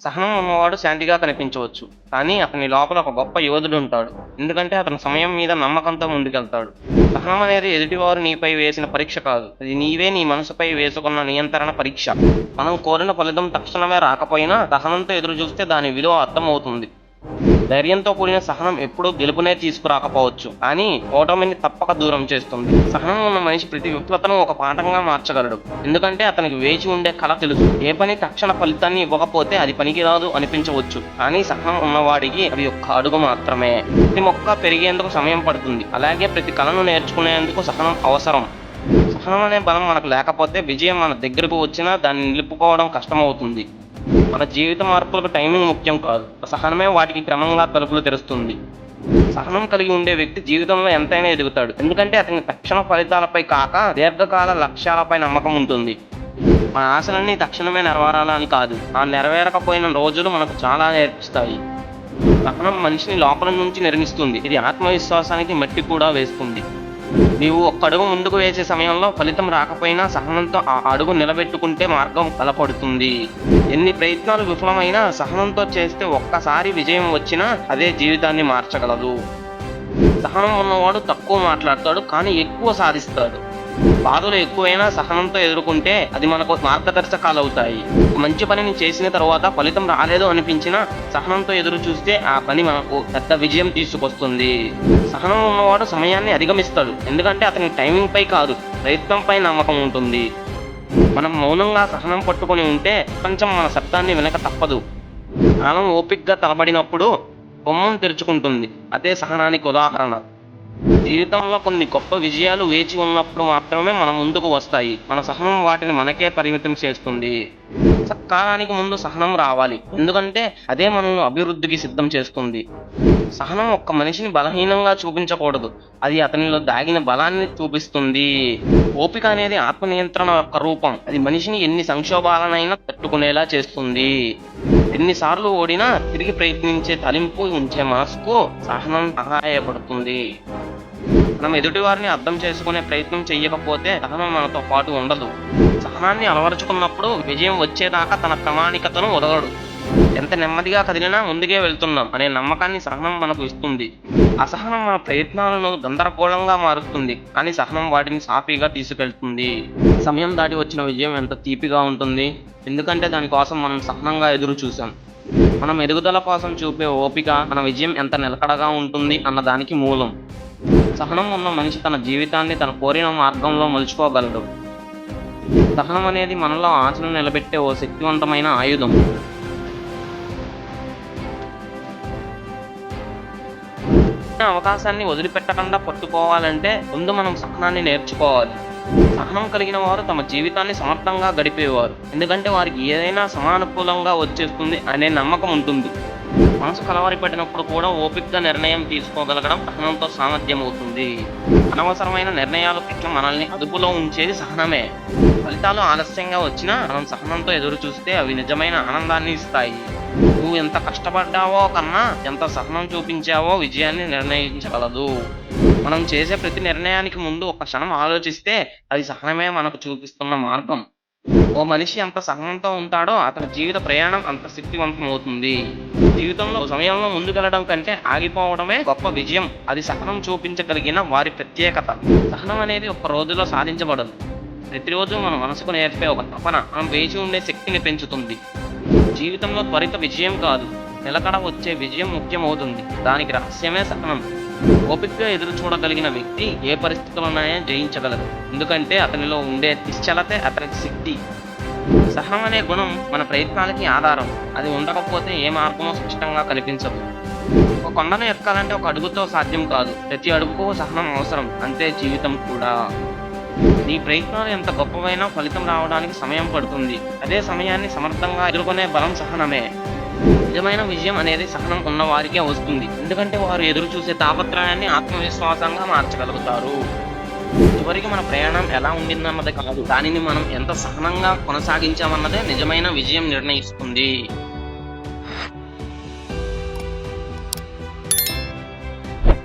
సహనం ఉన్నవాడు శాంతిగా కనిపించవచ్చు, కానీ అతని లోపల ఒక గొప్ప యోధుడు ఉంటాడు. ఎందుకంటే అతను సమయం మీద నమ్మకంతో ముందుకెళ్తాడు. సహనం అనేది ఎదుటివారు నీపై వేసిన పరీక్ష కాదు, అది నీవే నీ మనసుపై వేసుకున్న నియంత్రణ పరీక్ష. మనం కోరిన ఫలితం తక్షణమే రాకపోయినా సహనంతో ఎదురు చూస్తే దాని విలువ అర్థమవుతుంది. ధైర్యంతో కూడిన సహనం ఎప్పుడూ గెలుపునే తీసుకురాకపోవచ్చు, కానీ ఓటమిని తప్పక దూరం చేస్తుంది. సహనం ఉన్న మనిషి ప్రతి విఫలతను ఒక పాఠంగా మార్చగలడు, ఎందుకంటే అతనికి వేచి ఉండే కళ తెలుసు. ఏ పని తక్షణ ఫలితాన్ని ఇవ్వకపోతే అది పనికిరాదు అనిపించవచ్చు, కానీ సహనం ఉన్నవాడికి అది ఒక్క అడుగు మాత్రమే. ప్రతి మొక్క పెరిగేందుకు సమయం పడుతుంది, అలాగే ప్రతి కళను నేర్చుకునేందుకు సహనం అవసరం. సహనం అనే బలం మనకు లేకపోతే విజయం మన దగ్గరకు వచ్చినా దాన్ని నిలుపుకోవడం కష్టమవుతుంది. మన జీవిత మార్పులకు టైమింగ్ ముఖ్యం కాదు, సహనమే వాటికి క్రమంగా తలుపులు తెరుస్తుంది. సహనం కలిగి ఉండే వ్యక్తి జీవితంలో ఎంతైనా ఎదుగుతాడు, ఎందుకంటే అతని తక్షణ ఫలితాలపై కాక దీర్ఘకాల లక్ష్యాలపై నమ్మకం ఉంటుంది. మన ఆశలన్నీ తక్షణమే నెరవేరాలని కాదు, ఆ నెరవేరకపోయిన రోజులు మనకు చాలా నేర్పిస్తాయి. సహనం మనిషిని లోపల నుంచి నిర్మిస్తుంది, ఇది ఆత్మవిశ్వాసానికి మట్టి కూడా వేస్తుంది. నీవు ఒక్క అడుగు ముందుకు వేసే సమయంలో ఫలితం రాకపోయినా సహనంతో ఆ అడుగు నిలబెట్టుకుంటే మార్గం బలపడుతుంది. ఎన్ని ప్రయత్నాలు విఫలమైనా సహనంతో చేస్తే ఒక్కసారి విజయం వచ్చినా అదే జీవితాన్ని మార్చగలదు. సహనం ఉన్నవాడు తక్కువ మాట్లాడతాడు, కానీ ఎక్కువ సాధిస్తాడు. బాధలు ఎక్కువైనా సహనంతో ఎదుర్కొంటే అది మనకు మార్గదర్శకాలు అవుతాయి. మంచి పనిని చేసిన తర్వాత ఫలితం రాలేదు అనిపించినా సహనంతో ఎదురు చూస్తే ఆ పని మనకు పెద్ద విజయం తీసుకొస్తుంది. సహనం ఉన్నవాడు సమయాన్ని అధిగమిస్తాడు, ఎందుకంటే అతని టైమింగ్ పై కాదు, ప్రయత్నంపై నమ్మకం ఉంటుంది. మనం మౌనంగా సహనం పట్టుకొని ఉంటే ప్రపంచం మన శబ్దాన్ని వినక తప్పదు. కాలం ఓపికగా తలబడినప్పుడు బొమ్మను తెరుచుకుంటుంది, అదే సహనానికి ఉదాహరణ. జీవితంలో కొన్ని గొప్ప విజయాలు వేచి ఉన్నప్పుడు మాత్రమే మన ముందుకు వస్తాయి, మన సహనం వాటిని మనకే పరిమితం చేస్తుంది. సత్కారానికి ముందు సహనం రావాలి, ఎందుకంటే అదే మనల్ని అభివృద్ధికి సిద్ధం చేస్తుంది. సహనం ఒక్క మనిషిని బలహీనంగా చూపించకూడదు, అది అతనిలో దాగిన బలాన్ని చూపిస్తుంది. ఓపిక అనేది ఆత్మ నియంత్రణ యొక్క రూపం, అది మనిషిని ఎన్ని సంక్షోభాలనైనా తట్టుకునేలా చేస్తుంది. ఎన్నిసార్లు ఓడినా తిరిగి ప్రయత్నించే తలింపు ఉంచే మనసుకు సహనం సహాయపడుతుంది. మనం ఎదుటి వారిని అర్థం చేసుకునే ప్రయత్నం చెయ్యకపోతే సహనం మనతో పాటు ఉండదు. సహనాన్ని అలవరుచుకున్నప్పుడు విజయం వచ్చేదాకా తన ప్రామాణికతను వదలడు. ఎంత నెమ్మదిగా కదిలినా ముందుకే వెళ్తున్నాం అనే నమ్మకాన్ని సహనం మనకు ఇస్తుంది. అసహనం మన ప్రయత్నాలను గందరగోళంగా మారుస్తుంది, కానీ సహనం వాటిని సాఫీగా తీసుకెళ్తుంది. సమయం దాటి వచ్చిన విజయం ఎంత తీపిగా ఉంటుంది, ఎందుకంటే దానికోసం మనం సహనంగా ఎదురు చూసాం. మనం ఎదుగుదల కోసం చూపే ఓపిక మన విజయం ఎంత నిలకడగా ఉంటుంది అన్నదానికి మూలం. సహనం ఉన్న మనిషి తన జీవితాన్ని తన కోరిన మార్గంలో మలుచుకోగలడు. సహనం అనేది మనలో ఆశను నిలబెట్టే ఓ శక్తివంతమైన ఆయుధం. అవకాశాన్ని వదిలిపెట్టకుండా పట్టుకోవాలంటే ముందు మనం సహనాన్ని నేర్చుకోవాలి. సహనం కలిగిన వారు తమ జీవితాన్ని సమర్థంగా గడిపేవారు, ఎందుకంటే వారికి ఏదైనా సమానుకూలంగా వచ్చేస్తుంది అనే నమ్మకం ఉంటుంది. మనసు కలవరిపడినప్పుడు కూడా ఓపికగా నిర్ణయం తీసుకోగలగడం సహనంతో సామర్థ్యం అవుతుంది. అనవసరమైన నిర్ణయాల పట్ల మనల్ని అదుపులో ఉంచేది సహనమే. ఫలితాలు ఆలస్యంగా వచ్చినా మనం సహనంతో ఎదురు చూస్తే అవి నిజమైన ఆనందాన్ని ఇస్తాయి. నువ్వు ఎంత కష్టపడ్డావో కన్నా ఎంత సహనం చూపించావో విజయాన్ని నిర్ణయించగలదు. మనం చేసే ప్రతి నిర్ణయానికి ముందు ఒక క్షణం ఆలోచిస్తే అది సహనమే మనకు చూపిస్తున్న మార్గం. ఓ మనిషి ఎంత సహనంతో ఉంటాడో అతని జీవిత ప్రయాణం అంత శక్తివంతం అవుతుంది. జీవితంలో సమయంలో ముందుకెళ్లడం కంటే ఆగిపోవడమే గొప్ప విజయం, అది సహనం చూపించగలిగిన వారి ప్రత్యేకత. సహనం అనేది ఒక్క రోజులో సాధించబడదు, ప్రతిరోజు మన మనసుకు నేర్పే ఒక తపన మనం వేచి ఉండే శక్తిని పెంచుతుంది. జీవితంలో త్వరిత విజయం కాదు, నిలకడ వచ్చే విజయం ముఖ్యమవుతుంది. దానికి రహస్యమే సహనం. ఓపికగా ఎదురు చూడగలిగిన వ్యక్తి ఏ పరిస్థితుల్లోనైనా జయించగలరు, ఎందుకంటే అతనిలో ఉండే నిశ్చలతే అతనికి శక్తి. సహనం అనే గుణం మన ప్రయత్నాలకి ఆధారం, అది ఉండకపోతే ఏ మార్గమో స్పష్టంగా కనిపించదు. ఒక కొండను ఎక్కాలంటే ఒక అడుగుతో సాధ్యం కాదు, ప్రతి అడుగుకు సహనం అవసరం, అంతే జీవితం కూడా. నీ ప్రయత్నాలు ఎంత గొప్పవైనా ఫలితం రావడానికి సమయం పడుతుంది, అదే సమయాన్ని సమర్థంగా ఎదుర్కొనే బలం సహనమే. నిజమైన విజయం అనేది సహనం ఉన్న వారికే వస్తుంది, ఎందుకంటే వారు ఎదురు చూసే తాపత్రయాన్ని ఆత్మవిశ్వాసంగా మార్చగలుగుతారు. చివరికి మన ప్రయాణం ఎలా ఉండిందన్నది కాదు, దానిని మనం ఎంత సహనంగా కొనసాగించామన్నదే నిజమైన విజయం నిర్ణయిస్తుంది.